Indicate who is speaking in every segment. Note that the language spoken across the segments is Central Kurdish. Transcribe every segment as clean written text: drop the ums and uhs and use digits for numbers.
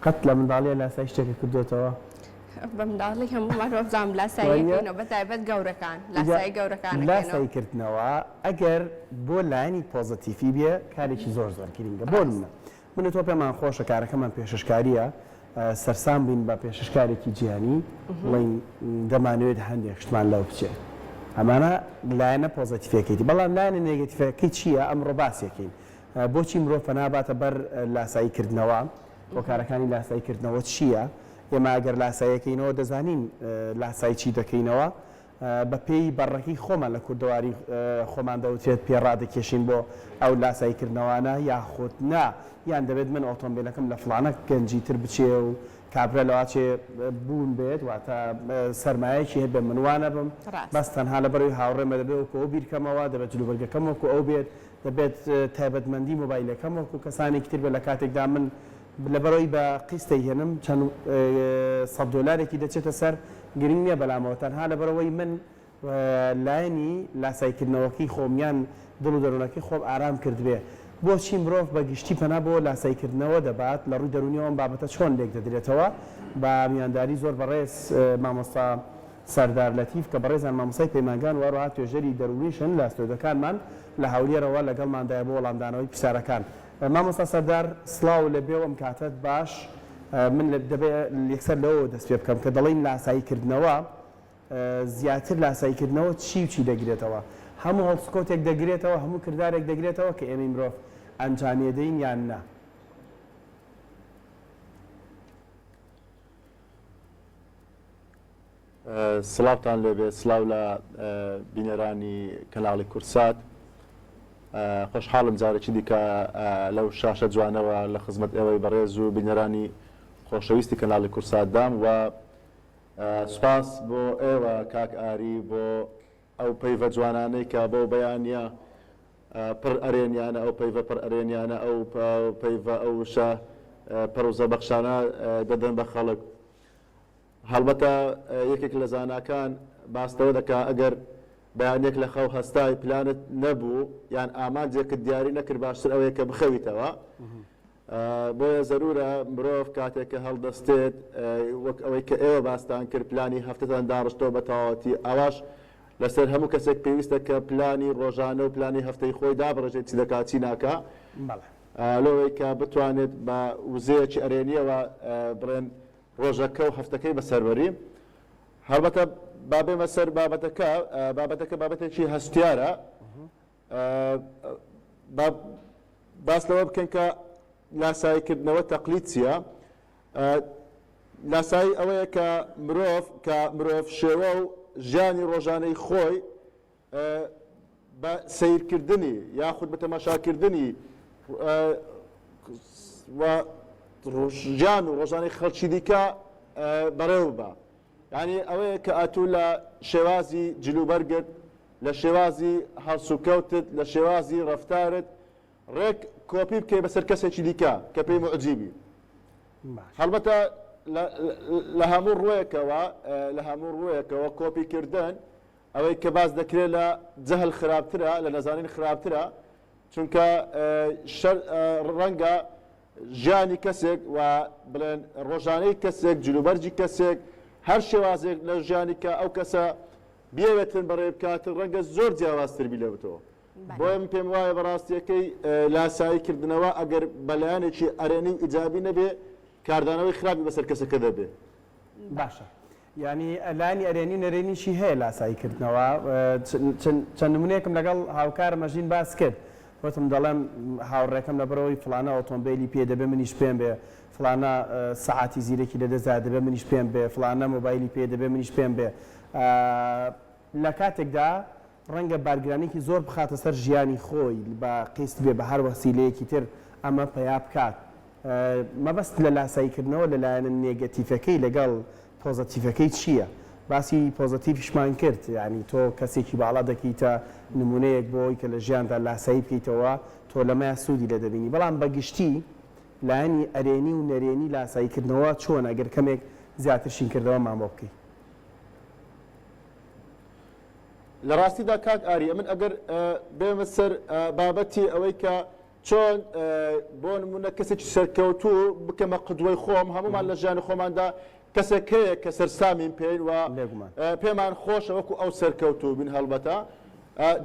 Speaker 1: قەت لە منداڵیە لاسای شتێکی کردوێتەوە؟
Speaker 2: بە منداڵی هەمومان ڕۆژام لاساییەکەینەوە بەتایبەت گەورەکان لاسایی گەورەکانەکەینەوە.
Speaker 1: لاساییکردنەوە ئەگەر بۆ لایانی پۆزتیفی بێ کارێکی زۆر گرینگە. بۆ منە تۆ پێمان خۆشە کارەکەمان پێششکاریە سەرسام بین بە پێششکارێکی جیهانی بڵین دەمانوێت هەندێک شتمان لەو بچێت. ئەمانە لایەنە پۆزتیفەکەیتی، بەڵام لایەنە نێگەتیڤەکەی چییە؟ ئەمڕۆ باسیەکەین. بۆچی مرۆڤ فەناباتە بەر لاساییکردنەوە؟ هۆکارەکانی لاساییکردنەوە چییە؟ ئێمە ئەگەر لاساییەکەینەوە دەزانین لاسایی چی دەکەینەوە بە پێی بەڕێکی خۆمان لە کوردەواری خۆمان دەوترێت پێڕادەکێشین بۆ ئەو لاساییکردنەوەانە یاخود نا یان دەبێت من ئۆتۆمبیلەکەم لە فڵانە گەنجیتر بچێ و کابرا لەواچێ بوون بێت واتە سەرمایەکی هەیە بێ منوانە بم بەس تەنها لە بەروی هاوڕێمە دەبێت وەکو ئەو بیرکەمەوە دەبێت جلوبەرگەکەم وەکو ئەو بێت دەبێت تایبەتمەندی مۆبایلەکەم وەکو کەسانێکی تر بێ لە کاتێکدا من لەبەرەوەی بە قیستەی هێنم چەند $100 دەچێتە سەر گرنگ نییە بەلامەوە تەنها لەبەرەوەی من لایەنی لاساییکردنەوەکی خۆمیان دڵ و دەروونەکەی خۆم ئارام کرد بێ. بۆچی مرۆڤ بە گشتی پەنا بۆ لاساییکردنەوە دەبات لە ڕووی دەرونیەوە ئەم بابەتە چۆن لێک دەدرێتەوە بە میانداری زۆر بەڕێز مامۆستا سەردار لەتیف کە بەڕێزان مامۆستای پەیمانگان وەڕوا توێژەری دەرونیشن لە ئەستۆدەکانمان لە هەولێرەوە لەگەڵماندایە بۆ وەڵامدانەوەی پرسیارەکان. مامۆستا سەردار سڵاو لەبێ ئەم کاتت باش. من دەبێت یەکسەر لەوە دەست پێ بکەم کە دەڵێن لاساییکردنەوە زیاتر لاساییکردنەوە چی دەگرێتەوە؟ هەموو هەڵسکۆتێک دەگرێتەوە، هەموو کردارێک دەگرێتەوە کە ئێمە مرۆڤ ئەنجامێدەین یان نا؟
Speaker 3: سڵاوتان لێبێ، سڵاو لە بینەرانی کەناڵی کورسات. خۆشحاڵم جارێکی دیکە لەو شاشە جوانەوە لە خزمەت ئێوەی بەڕێز و بینەرانی خۆشەویستی کەناڵی کورساتدام و سوپاس بۆ ئێوە کاک ئاری بۆ ئەو پەیڤە جوانانەی کە بۆ بەیانە پڕ ئەرێنیانە ئەو پەیڤە پڕ ئەرێنیانە ئەو پەیڤە ئەو شە پەرۆزە بەخشانە دەدەن بە خەڵک. هەڵبەتە یەکێک لە زاناکان باستەوە دەکا ئەگەر بەیانێک لە خەو هەستای پلانت نەبوو یان ئامانجێکت دیاری نەکرد باشتر ئەوەیە کە بخەویتەوە. بۆیە زەرورە مرۆڤ کاتێککە هەڵدەستێت وەک ئەوەی کە ئێوە باستان کرد پلانی هەفتەتان داڕشتەوە بە تەواوەتی ئەوەش لەسەر هەموو کەسێک پێویستە کە پلانی ڕۆژانە و پلانی هەفتەی خۆی دابڕێژێت چی دەکات چی ناکە لەوەی کە بتوانێت بە وزەیەکی ئەرێنیەوە بڕێن ڕۆژەکە و هەفتەکەی بەسەروەری. هەڵبەتە بابێمە سەر بابەتەکە بابەتێکی هەستیارە باس لەوە بکەن کە لاساییکردنەوە تەقلید چییە؟ لاسایی ئەوەیە کە مرۆڤ شێوە و ژیانی ڕۆژانەی خۆی بە سیرکردنی یاخود بە تەماشاکردنی ژیان و ڕۆژانەی خەڵکی دیکە بەڕێوە بە. یعنی ئەوەیە کە ئەتوو لە شێوازی جلوبەرگت، لە شێوازی هەڵسوکەوتت، لە شێوازی ڕەفتارت ڕێک کۆپی بکەی بەسەر کەسێکی دیکە کە پێی معجیبی. هەڵبەتە لە هەموو ڕوویەکەوە کۆپیکردن ئەوەی کە باز دەکرێت لە جەهل خراپترە، لە نەزانین خراپترە، چونکە ڕەنگە ژیانی کەسێک و بڵێن ڕۆژانەی کەسێک جلوبەرجی کەسێک هەر شێوازێک لە ژیانی کە ئەو کەسە بێوێتن بەڕێ بکاتن ڕەنگە زۆر جیاوازتر بی لەوتەوە. بۆیە من پێم وایە بەڕاستیەکەی لاساییکردنەوە ئەگەر بەلایەنێکی ئەرێنی ئیجابی نەبێ کاردانەوەی خراپی بەسەر کەسەکە دەبێ.
Speaker 1: باشە، ینی ئەلانی ئەرێنی نەرێنیشی هەیە لاساییکردنەوە. چەند نمونەیەکم لەگەڵ هاوکار مەژین باس کرد، وتم دەڵێم هاوڕێکەم لەبەرەوەی فلانە ئۆتۆمبیلی پێ دەبێ منیش پێم بێ، فلانە سەعاتی زیرەکی لەدەستدا دەبێ منیش پێم بێ، فلانە مۆبایلی پێ دەبێ منیش پێم بێ. لە کاتێکدا ڕەنگە بارگرانێکی زۆر بخاتە سەر ژیانی خۆی بە قیست بێ بە هەر وەسیلەیەکی تر ئەمە پیا بکات. مەبەست لە لاساییکردنەوە لەلایەن نێگەتیڤەکەی لەگەڵ پۆزتیڤەکەی چییە؟ باسی پۆزتیڤیشمان کرد، ینی تۆ کەسێکی باڵا دەکەیتە نمونەیەک بۆی کە لە ژیاندا لاسایی بکەیتەوە تۆ لەمەیە سوودی لە دەبینی. بەڵام بەگشتی لایەنی ئەرێنی و نەرێنی لاساییکردنەوە چۆن ئەگەر کەمێک زیاتر شینکردەوە مامۆ بکەیت؟
Speaker 3: لە ڕاستیدا کاک ئاری من ئەگەر بێمە سەر بابەتی ئەوەی کە چۆن بۆ نمونە کەسێکی سەرکەوتوو بکەمە قدوەی خۆم هەمومان لە ژیانی خۆماندا کەسێک هەیە کە سەرسامین پێین و پێمان خۆشە وەکو ئەو سەرکەوتوو بین هەڵبەتە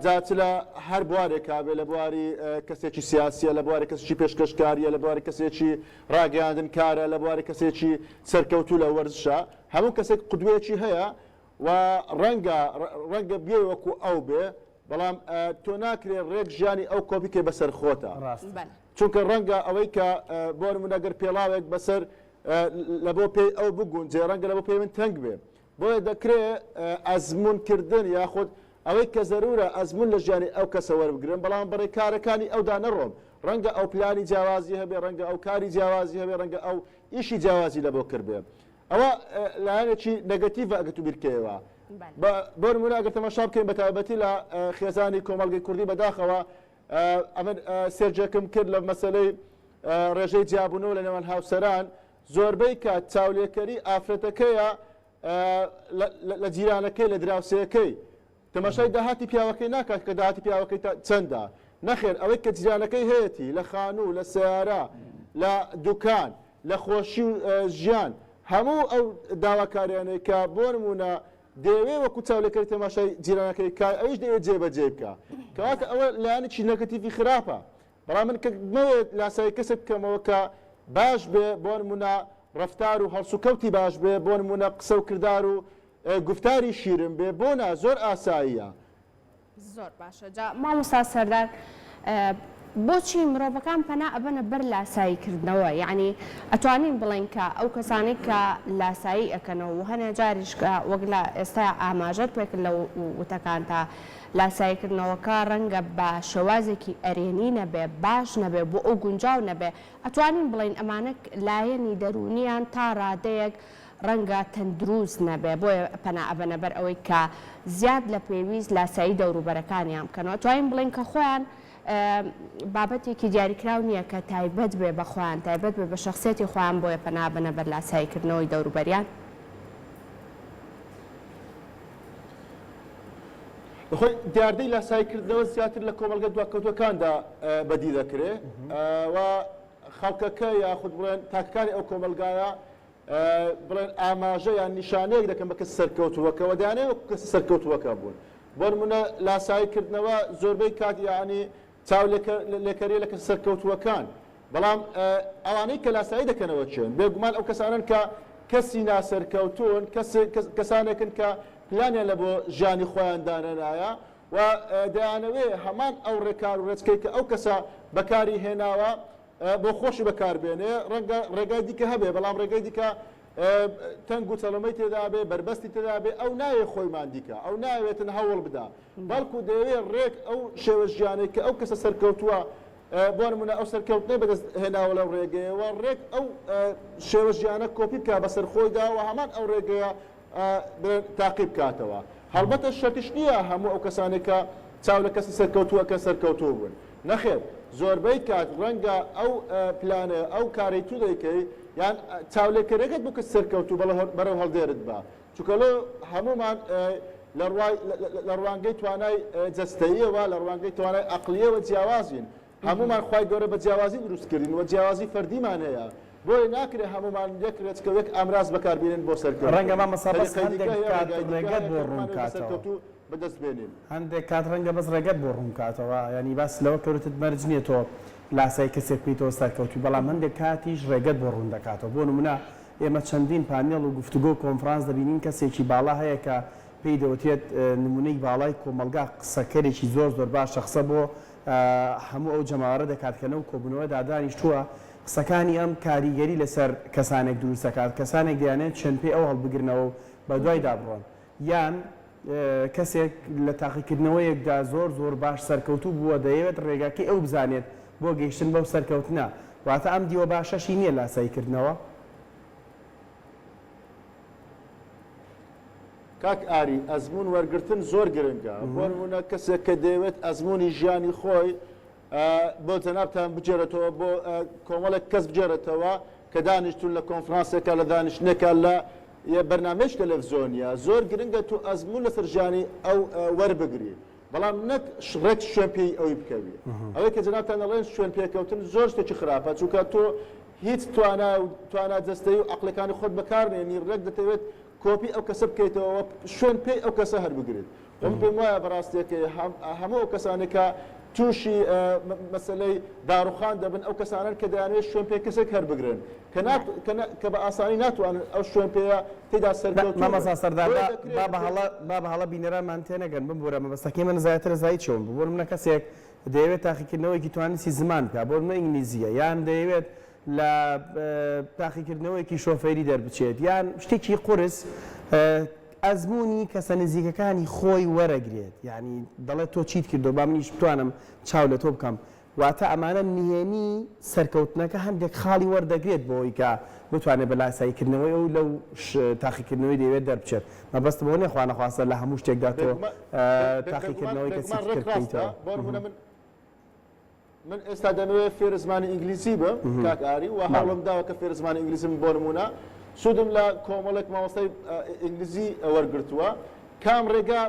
Speaker 3: جاچ لە هەر بوارێک بێ لە بواری کەسێکی سیاسیە لە بواری کەسێکی پێشکەشکاریە لە بواری کەسێکی ڕاگەیاندن کارە لە بواری کەسێکی سەرکەوتوو لە وەرزشە هەموو کەسێک قدوەیەکی هەیە و ڕەنگە بێ وەکو ئەو بێ بەڵام تۆ ناکرێت ڕێک ژیانی ئەو کۆپیکێ بەسەر خۆتە چونکە ڕەنگە ئەوەی کە بۆ نمونەگەر پێڵاوێک بەسەر لە بۆ پێی ئەو بگونجێ ڕەنگە لە بۆ پێی من تەنگ بێ بۆیە دەکرێت ئەزمونکردن یاخود ئەوەی کە زەرورە ئەزمون لە ژیانی ئەو کەسە وەربگرن بەڵام بەڕێ کارەکانی ئەودا نەڕۆم ڕەنگە ئەو پلانی جیاوازی هەبێ ڕەنگە ئەو کاری جیاوازی هەبێ ڕەنگە ئەو ئیشی جیاوازی لە بۆ کردبێ ئەوە لایەنێکی نەگەتیڤە ئەگەر تو بیرکەوە بۆ نمونە ئەگەر تەماشا بکەین بە تایبەتی لە خێزانی کۆمەڵگەی کوردی بەداخەوە ئەمن سێرجەکەم کرد لە مەسەلەی ڕێژەی جیابوونەوە لە نێوان هاوسەران زۆربەی کات چاولێکەری ئافرەتەکەیە لە جیرانەکەی لە دراوسەکەی تەماشای داهاتی پیاوەکەی ناکات کە داهاتی پیاوەکەی چەندە نەخێر ئەوەی کە جیرانەکەی هەیەی لە خانوو لە سیارە لە دوکان لە خۆشی و ژیان هەموو ئەو داواکاریانەی کە بۆ نمونە دەیەوێ وەکو چاولێکەری تەماشای جیرانەکەی کای ئەویش دەوێت جێبەجێ بکە کەواتە ئەوە لایەنێکی نەگەتیڤی خراپە بەڵام من کە نەوێت لاسایی کەسێک بکەمەوە کە باش بێ بۆ نمونە ڕەفتار و هەڵسوکەوتی باش بێ بۆ نمونە قسە و کردار و گفتاری شیرن بێ بۆنا زۆر ئاساییە
Speaker 2: زۆر باشە جا مامۆستا سەردار بۆچی مرۆڤەکان پەنا ئەبەنە بەر لاساییکردنەوە یعنی ئەتوانین بڵێن کە ئەو کەسانی کە لاسایی ئەەکەنەوە و هەنێ جاریشکە وەک لە ئێستا ئاماژەت پێکرد لە وتەکان تا لاساییکردنەوەکە ڕەنگە بە شێوازێکی ئەرێنی نەبێ باش نەبێ بۆ ئەو گونجاو نەبێ ئەتوانین بڵێن ئەمانە لایەنی دەرونیان تا ڕادەیەک ڕەنگە تەندروست نەبێ بۆیە پەنا ئەبەنە بەر ئەوەی کە زیاد لە پێویست لاسایی دەوروبەرەکانیان بکەنەوە توانین بڵێن کە خۆیان بابەتێکی دیاریکراو نییە کە تایبەت بێ بە خۆیان تایبەت بێ بە شخصێتی خۆیان بۆیە پەنا بنە بەر لاساییکردنەوەی دەوروبەریان
Speaker 3: بەخۆی دیاردەی لاساییکردنەوە زیاتر لە کۆمەلگە دواکەوتوەکاندا بەدی دەکرێت و خەڵکەکە یاخود بڵێن تاکەکانی ئەو کۆمەلگایە بڵێن ئاماژە یان نیشانەیەک دەکەن بە کەس سەرکەوتووەکەەوە دەیانەوە کەس سەرکەوتووەکە بوون بۆ نمونە لاساییکردنەوە زۆربەی کات یعنی چاو لێکەریە لە کەس سەرکەوتووەکان بەڵام ئەوانەی کە لاسایی دەکەنەوە چێن بێگومان ئەو کەسانن کە کەسی ناسەرکەوتون کەسانێکن کە پلانیان لە بۆ ژیانی خۆیان دانەنایە و دەیانەوێ هەمان ئەو ڕێکار و ڕێچکەی کە ئەو کەسە بەکاری هێناوە بۆ خۆشی بەکاربێنێ ڕەنگە ڕێگای دیکە هەبێ بەڵام ڕێگای دیکە تەنگ و چەڵەمەی تێدا بێ بربەستی تێدا بێ ئەو ناوێ خۆیمان دیکە ئەو ناوێتن هەوڵ بدا بەڵکو دەوێت ڕێک ئەو شێوە ژیانێک کە ئەو کەسە سەرکەوتووە بۆ نمونە ئەو سەرکەوتنەی بەدەست هێناوە لەو ڕێگەیەوە ڕێک ئەو شێوە ژیانە کۆپی بکە بەسەر خۆیدا و هەمان ئەو ڕێگەیە تاقیب بکاتەوە هەڵبەتە شەرتیش نییە هەموو ئەو کەسانێک کە چاو لە کەسی سەرکەوتووە کە سەرکەوتوو بوون نەخێر زۆربەی کات ڕەنگە ئەو پلانە ئەو کاری تو دەیکەی یان چاولێکەرەکەت بکە سەرکەوتوو بەرەو هەڵدێرت بە چونکە لە هەمومان لە ڕوانگەی توانای جەستەییەوە لە ڕوانگەی توانای عەقلیەوە جیاوازین هەمومان خوای گەورە بە جیاوازی دروستکردین و جیاوازی فەردیمان هەیە بۆی ناکرێت هەمومان یەکرێت کە یەک ئەمراز بەکاربێنن بۆ سەرکەوتو
Speaker 1: ڕەنگە مامەستا بەس هەندێک کات ڕێگەت بۆ ڕوون کاتەوە
Speaker 3: بەدەست بێنین
Speaker 1: هەندێک کات ڕەنگە بەس ڕێگەت بۆ ڕوون کاتەوە ینی باس لەوە کەوتت مەرج نییە تۆ لاسای کەسێک بکەیتەوە سەرکەوتوی بەڵام هەندێک کاتیش ڕێگەت بۆ ڕوون دەکاتەوە بۆ نمونە ئێمە چەندین پانێڵ و گفتوگۆ کۆنفرانس دەبینین کەسێکی باڵا هەیە کە پێی دەوتێت نمونەی باڵای کۆمەلگا قسەکەرێکی زۆر زۆر باش شەخصە بۆ هەموو ئەو جەماوەرە دەکاتکەنە و کۆبوونەوە دادانیشتووە قسەکانی ئەم کاریگەری لەسەر کەسانێک دروست دەکات کەسانێک دەیانێت چەند پێی ئەو هەڵبگرنەوە و بە دوای دابڕۆن یان کەسێک لە تاقیکردنەوەیەکدا زۆر زۆر باش سەرکەوتوو بووە دەیەوێت ڕێگاکەی ئەو بزانێت بۆ گەیشتن بەو سەرکەوتنە واتە ئەم دیوە باشەشی نییە لاساییکردنەوە
Speaker 3: کاک ئاری ئەزمون وەرگرتن زۆر گرنگە بۆ نمونە کەسێک کە دەیەوێت ئەزمموی ژیانی خۆی بۆ جەنابتان بجێرێتەوە بۆ کۆمەڵێک کەس بجێرێتەوە کە دانیشتون لە کۆنفرانسێکە لە دانیشتنێکە لە بەرنامەیەک تەلەڤیزیۆنیە زۆر گرنگە تو ئەزمموو لەسەر ژیانی ئەو وەربگری بەڵام نەک ڕێک شوێن پێی ئەوی بکەوی ئەوەی کە جەنابتان دەڵێن شوێن پێکەوتن زۆر شتێکی خراپە چونکە تۆ هیچ توانە جەستەی و عەقلەکانی خۆت بەکارهێنی ڕێک دەتەوێت کۆپی ئەو کەسە بکەیتەوە شوێن پێی ئەو کەسە هەر بگرێت من پێم وایە بەڕاستیەکە هەموو ئەو کەسانێکە تووشی مەسلەی داڕوخان دەبن ئەو کەسانن کە دەیانوێت شوێن پێ کەسێک هەر بگرن کە بە ئاسانی ناتوانن ئەو شوێن پێە تێدا سەرکەوتن
Speaker 1: مامەسا سەردار با بە هەڵە بینەرانمان تێنەگەن ببوورە مەبەستەکەی من زیاتر زایی چۆن بۆ منە کەسێک دەیەوێت تاقیکردنەوەیکی توانیسی زمان بکە بۆ منە ئینگلیزیە یان دەیەوێت لە تاقیکردنەوەیکی شۆفێری دەربچێت یان شتێکی قورس ئەزمموی کەسە نزیکەکانی خۆی وەرەگرێت یعنی دەڵێت تۆ چیت کردو با منیش بتوانم چاو لە تۆ بکەم واتە ئەمانە نهێنی سەرکەوتنەکە هەندێک خاڵی وەردەگرێت بۆەوەی کە بتوانێت بە لاساییکردنەوەی ئەو لەو تاقیکردنەوەی دەوێت دەربچێت مەبەست بۆ نێخواانەخواستە لە هەموو شتێکدا تۆ تاقیکردنەوەی کەسی کردیتەوە
Speaker 3: من ئێستا دەمەوێت فێر زمانی ئینگلیزی بە کاکاری و هەڵم داوە کە فێر زمانی ئینگلیزم بۆ نمونە سوودم لە کۆمەڵێک مامۆستای ئینگلیزی وەرگرتووە کام ڕێگا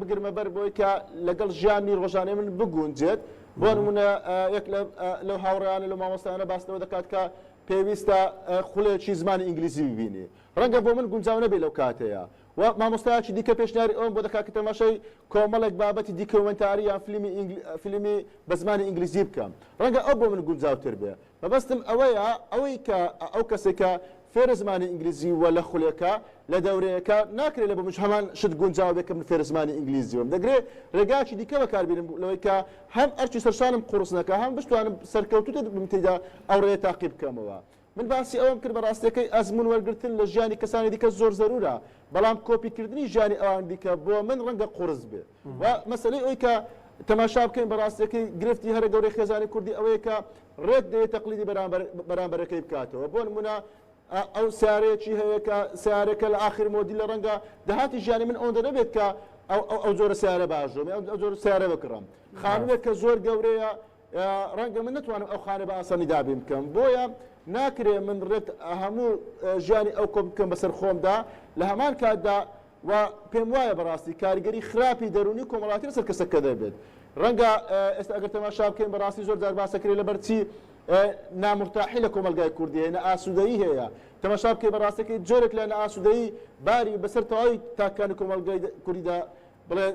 Speaker 3: بگرمە بەر بۆی کە لەگەڵ ژیانی ڕۆژانەی من بگونجێت بۆ نمونە یەک لەو هاوڕێیانە لە مامۆستایانە باسنەوە دەکات کە پێویستە خولێکی زمانی ئینگلیزی ببینی ڕەنگە بۆ من گونجاو نەبێ لەو کاتەیە و مامۆستایکی دیکە پێشنیاری ئەوم بۆ دەکات کە تەماشای کۆمەڵێک بابەتی دیکۆمنتاری یان فیلمی بە زمانی ئینگلیزی بکەم ڕەنگە ئەو بۆ من گونجاوتر بێ مەبەستم ئەوەیە ئەوەی کە ئەو کەسێکە فێر زمانی ئینگلیزی وە لە خولێکە لە دەورەیەەکە ناکرێت لە بۆ هەمان شت گونجاو بێکم فێر زمانی ئینگلیزیوم دەگرێت ڕێگاکی دیکە بەکاربیێنم لەوەی کە هەم ئەرچی سەرشانم قورس نەکە هەم بتوانم سەرکەوتوتە بم تێدا ئەو ڕێ تاقیب بکەمەوە من باسی ئەوم کرد بە ڕاستیەکەی ئەزمون وەرگرتن لە ژیانی کەسانی دیکە زۆر زەرورە بەڵام کۆپیکردنی ژیانی ئەوان دیکە بۆ من ڕەنگە قورس بێ و مەسەلەی ئەوی کە تەماشا بکەین بە ڕاستیەکەی گرفتی هەرە گەورەی خێزانی کوردی ئەوەیە کە ڕێک دەیێت تەقلیدی بەرامبەرەکەی بکاتەوە بۆ نمونە ئەو سیارەیەکی هەیە کە سیارەکە لە ئاخر مۆدی لە ڕەنگە داهاتی ژیانی من ئەوەندە نەبێت کە ئەو جۆرە سیارە باشۆم ئەو جۆرە سیارە بکڕم خانووێک کە زۆر گەورەیە ڕەنگە من نتوانم ئەو خانە بە ئاسانی دابین بکەم بۆیە ناکرێ من ڕێت هەموو ژیانی ئەو کۆم بکەم بەسەر خۆمدا لە هەمان کاتدا و پێم وایە بەڕاستی کاریگەری خراپی دەرونی کۆمەڵاتی لەسەر کەسەکە دەبێت ڕەنگە ئێستا ئەگەر تەماشا بکەین بەڕاستی زۆر جار باسەکرێت لەبەرچی نامرتاحی لە کۆمەلگای کوردی هەیە ئاسوودەیی هەیە تەماشا بکەی بەڕاستەکەی جۆرێک لە ئاسوودەیی باری بەسەر تەواوی تاکانی کۆمەلگای کوردیدا بڵێن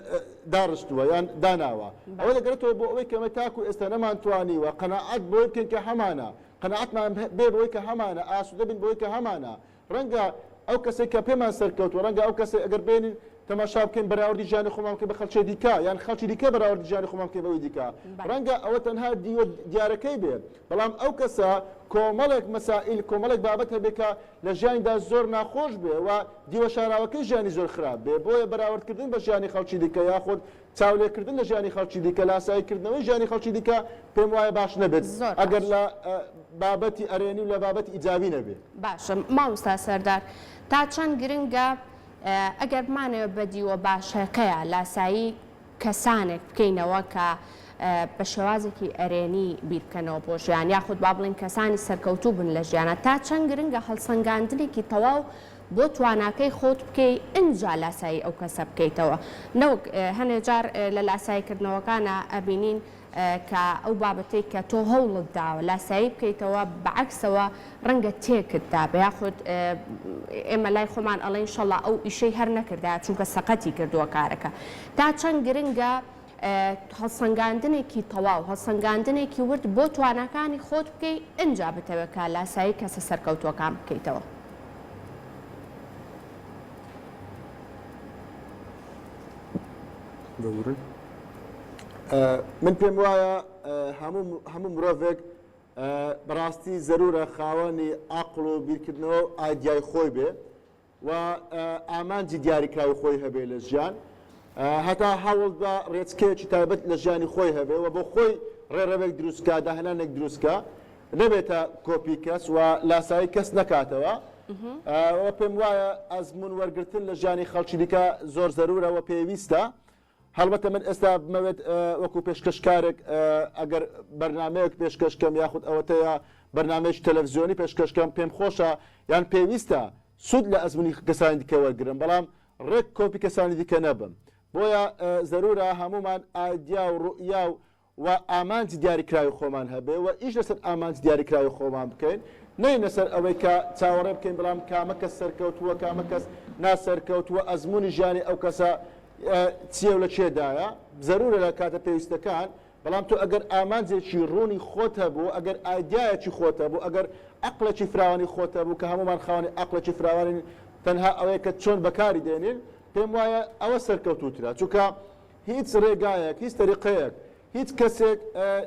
Speaker 3: داڕشتووە یان داناوە ئەوە دەگرێتەوە بۆ ئەوەی کەمە تاکو ئێستا نەمانتوانیوە قەناعەت بۆی بکەین کە هەمانە قەناعەتمان بێ بۆی کە هەمانە ئاسوودە بین بۆی کە هەمانە ڕەنگە ئەو کەسێک کە پێمان سەرکەوتوە ڕەنگە ئەو کەسێک ئەگەر بێنین تەماشا بکەین بەراوردی ژیانی خۆمان بکەین بە خەڵکی دیکە یان خەڵکی دیکە بەراوردی ژیانی خۆمان بکەین بەوەی دیکە ڕەنگە ئەوە تەنها دیوە دیارەکەی بێت بەڵام ئەو کەسە کۆمەڵێک مەسائل کۆمەڵێک بابەت هەبێت کە لە ژیانیدا زۆر ناخۆش بێ و دیوە شاراوەکەی ژیانی زۆر خراپ بێ بۆیە بەراوردکردن بە ژیانی خەڵکی دیکە یاخود چاولێکردن لە ژیانی خەڵکی دیکە لاساییکردنەوەی ژیانی خەڵکی دیکە پێم وایە باش نەبێت ئەگەر لە بابەتی ئەرێنی و لە بابەتی ئیجابی نەبێت
Speaker 2: باشە مامۆستا سەردار تا چەند گرنگە ئەگەر بمانەوە بەدیوە باشەکەیە لاسایی کەسانێک بکەینەوە کە بە شێوازێکی ئەرێنی بیرکەنەوە بۆ ژیان یاخود با بڵین کەسانی سەرکەوتوو بن لە ژیانە تا چەند گرنگە هەڵسەنگاندنێکی تەواو بۆ تواناکەی خۆت بکەی ئینجا لاسایی ئەو کەسە بکەیتەوە نەوەک هەنێ جار لە لاساییکردنەوەکانە ئەبینین کە ئەو بابەتەی کە تۆ هەوڵت داوە لاسایی بکەیتەوە بەعکسەوە ڕەنگە تێکتدا بە یاخود ئێمە لای خۆمان ئەڵێن شەڵا ئەو ئیشەی هەر نەکردا چونکە سەقەتی کردووە کارەکە تا چەند گرنگە هەڵسەنگاندنێکی تەواو هەڵسەنگاندنێکی ورد بۆ توانەکانی خۆت بکەی ئینجا بتەوە کە لاسایی کەسە سەرکەوتووەکان بکەیتەوە
Speaker 3: من پێم وایە هەموو مرۆڤێک بەڕاستی زەرورە خاوەنی عەقڵ و بیرکردنەوە ئایدیای خۆی بێ و ئامانجی دیاریکراوی خۆی هەبێ لە ژیان هەتا هەوڵ بە ڕێچکەیەکی تایبەت لە ژیانی خۆی هەبێ و بۆ خۆی ڕێڕەوێک دروستکە داهێنانێک دروستکە نەبێتە کۆپی کەس و لاسایی کەس نەکاتەوە و پێم وایە ئەزمون وەرگرتن لە ژیانی خەڵکی دیکە زۆر زەرورە و پێویستە هەڵبەتە من ئێستا بمەوێت وەکو پێشکەشکارێک ئەگەر بەرنمەیەک پێشکەشکەم یاخود ئەوەتەیە بەرنمەیەکی تەلەڤیزیۆنی پێشکەشکەم پێم خۆشە یان پێویستە سود لە ئەزمونی کەسانی دیکە وەرگرم بەڵام ڕێک کۆپی کەسانی دیکە نەبم بۆیە زەرورە هەمومان ئایدیا و ڕوئیا و ئامانجی دیاریکراوی خۆمان هەبێ و ئیش لەسەر ئامانجی دیاریکراوی خۆمان بکەین نەی لەسەر ئەوەی کە چاوەڕێ بکەین بەڵام کامە کەس سەرکەوتووە کامە کەس ناسەرکەوتووە ئەزمموی ژیانی ئەو کەسە چیە و لە چێدایە زەرورە لە کاتە پێویستەکان بەڵام تۆ ئەگەر ئامانجێکی ڕوونی خۆت هەبوو ئەگەر ئایدایەکی خۆت هەبوو ئەگەر عەقڵێکی فراوانی خۆت هەبوو کە هەمومان خاوەنی عەقڵێکی فراوانین تەنها ئەوەیە کە چۆن بەکاری دێنین پێم وایە ئەوە سەرکەوتوترا چونکە هیچ ڕێگایەک هیچ تەریقەیەک هیچ کەسێک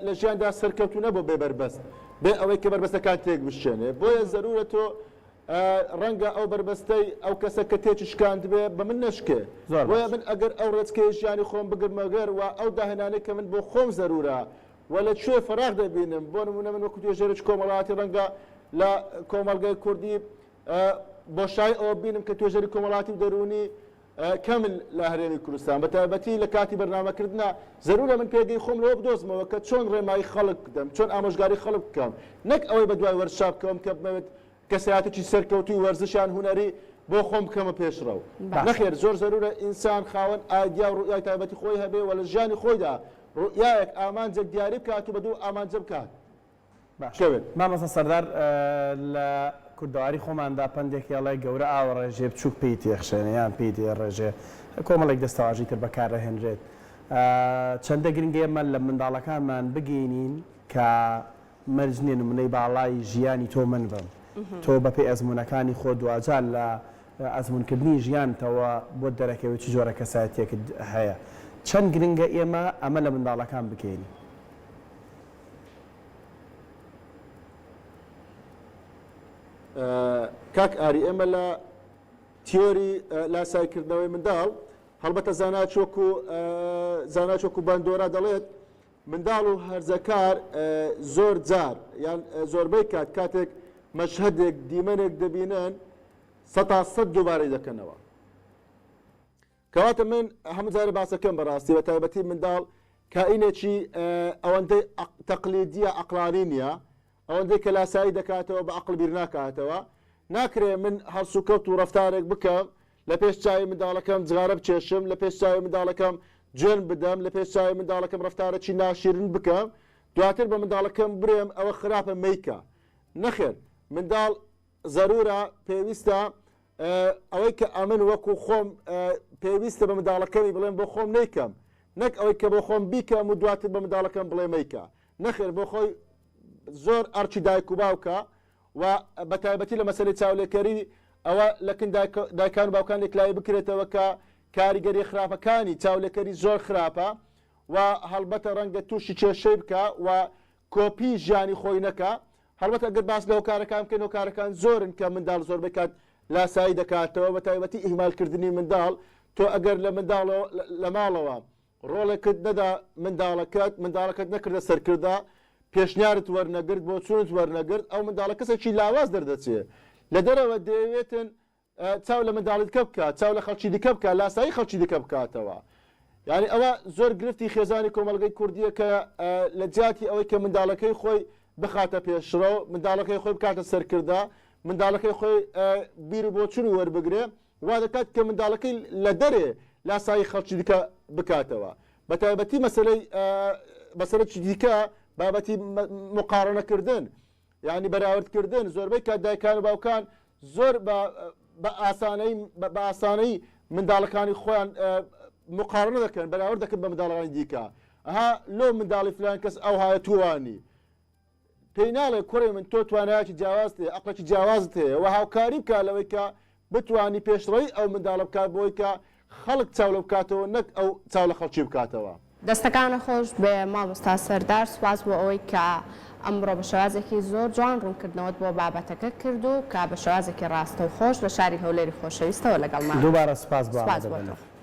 Speaker 3: لە ژیاندا سەرکەوتو نەبوو بێ بەربەست بێ ئەوەی کە بەربەستەکان تێک بشێنێ بۆیە زەرورە تۆ ڕەنگە ئەو بەربەستەی ئەو کەسە کە تێکی شکاند بێ بە من نشکێ بۆیە من ئەگەر ئەو ڕێچکەی ژیانی خۆم بگرمەگەر و ئەو داهێنانەی کە من بۆ خۆم زەرورە و لە کوێ فراغ دەبینم بۆ نمونە من وەکو توێژێرەی کۆمەڵاتی ڕەنگە لە کۆمەڵگەی کوردی بۆشای ئەوە بینم کە توێژەری کۆمەڵاتی دەرونی کەمل لە هەرێمی کوردستان بە تایبەتی لە کاتی بەرنامەکردنا زەرورە من پێگەی خۆم لەوە بدۆزمەوە کە چۆن ڕێمایی خەڵک بدەم چۆن ئامۆژگاری خەڵک بکەم نەک ئەوەی بە دوای وەرشاب بکەم کە بمەوێت کەسایەتێکی سەرکەوتوی وەرزشیان هونەری بۆ خۆم بکەمە پێشڕەو نەخێر زۆر زەرورە ئینسان خاوەن ئایدیا و ڕوئیای تایبەتی خۆی هەبێ و لە ژیانی خۆیدا ڕوئیایەک ئامانجێک دیاری بکات و بە دوو ئامانجە بکات
Speaker 1: مامەسە سەردار لە کوردەواری خۆماندا پندێکی ئەڵێ گەورە ئاوەڕێژێ بچووک پێی تێخشێنە یان پێی تێڕێژێ کۆمەڵێک دەستەواژی تر بەکارڕەهێنرێت چەندە گرنگە ئێمە لە منداڵەکانمان بگەینین کە مەرجنێ نمونەی باڵای ژیانی تۆ من بم تۆ بەپێی ئەزمونونەکانی خۆ دوجار لە ئەزمونکردنی ژیانتەوە بۆ دەرەکەوێت چ جۆرە کەسایەتێکت هەیە چەند گرنگە ئێمە ئەمە لە منداڵەکان بکەین
Speaker 3: کاک ئاری ئێمە لە تیۆری لاسایکردنەوەی منداڵ هەڵبەتە زاناچۆک و باندۆرا دەڵێت منداڵ و هەرزەکار زۆر جار یان زۆربەی کاتێک مەشهەدێک دیمەنێک دەبینن 100 دووبارەی دەکەنەوە کەواتە من هەموو جارە باسەکەم بەڕاستی بە تایبەتی منداڵ کائینێکی ئەوەندەی تەقلیدیە عەقلانی نییە ئەوەندەی کە لاسایی دەکاتەوە بە عەقڵ بیر ناکاتەوە ناکرێ من هەڵسوکەوت و ڕەفتارێک بکەم لە پێش چاوی منداڵەکەم جغارە بچێشم لە پێش چاوی منداڵەکەم جوێن بدەم لە پێش چاوی منداڵەکەم ڕەفتارێکی ناشیرن بکەم دواتر بە منداڵەکەم برێم ئەوە خراپە مەیکە نەخێر منداڵ زەرورە پێویستە ئەوەی کە ئەمن وەکو خۆم پێویستە بە منداڵەکەمی بڵێم بۆ خۆم نیکەم نەک ئەوەی کە بۆ خۆم بیکەم و دواتر بە منداڵەکەم بڵێ مەیکە نەخێر بۆ خۆی زۆر ئەرچی دایک و باوکە و بە تایبەتی لە مەسەلەی چاولێکەری ئەوە لەکن دایکان و باوکان لێکلایی بکرێتەوە کە کاریگەری خراپەکانی چاولێکەری زۆر خراپە و هەڵبەتە ڕەنگە تووشی کێشەی بکە و کۆپی ژیانی خۆی نەکە هەڵبەت ئەگەر باس لە هۆکارەکان بکەین هۆکارەکان زۆرن کە منداڵ زۆر بکات لاسایی دەکاتەوە بە تایبەتی ئیهمالکردنی منداڵ تۆ ئەگەر لە ماڵەوە ڕۆڵێکت نەدا منداڵەکەت نەکردە سەرکردا پێشنیارت وەرنەگرت بۆ چونت وەرنەگرت ئەو منداڵە کەسێکی لاواز دەردەچێت لە دەرەوە دەیەوێتن چاو لە منداڵت کە بکات چاو لە خەڵکی دیکە بکات لاسایی خەڵکی دیکە بکاتەوە یعنی ئەوە زۆر گرفتی خێزانی کۆمەڵگەی کوردیە کە لە جیاتی ئەوەی کە منداڵەکەی خۆی بخاتە پێشڕۆ منداڵەکەی خۆی بکاتە سەرکردا منداڵەکەی خۆی بیر بۆ چونی وەربگرێ وا دەکات کە منداڵەکەی لە دەرێ لاسایی خەڵکی دیکە بکاتەوە بە تایبەتی مەسەلەی دیکە بابەتی مقارنەکردن یعنی بەراوردکردن زۆربەی کات دایکان و باوکان زۆر بە ئاسانەی منداڵەکانی خۆیان مقارنە دەکەن بەراورد دەکەن بە منداڵەکانی دیکە ئەها لۆ منداڵی فلان کەس ئەو هایە توانی پێی ناڵێ کوڕی من تۆ توانایەکی جیاواز هەیە عەقڵێکی جیاوازت هەیە و هاوکاری بکە لەوەی کە بتوانی پێشڕەوی ئەو منداڵە بکات بۆی کە خەڵک چاو لە بکاتەوە نەک ئەو چاو لە خەڵکی بکاتەوە
Speaker 2: دەستەکانە خۆش بێ مامۆستا سەردار سوپاس بۆ ئەوەی کە ئەمڕۆ بە شێوازێکی زۆر جوان ڕوونکردنەوەت بۆ بابەتەکە کرد و کە بە شێوازێکی ڕاستە و خۆش لە شاری هەولێری خۆشەویستەوە لەگەڵمان
Speaker 1: دووبارە سوپاس بۆ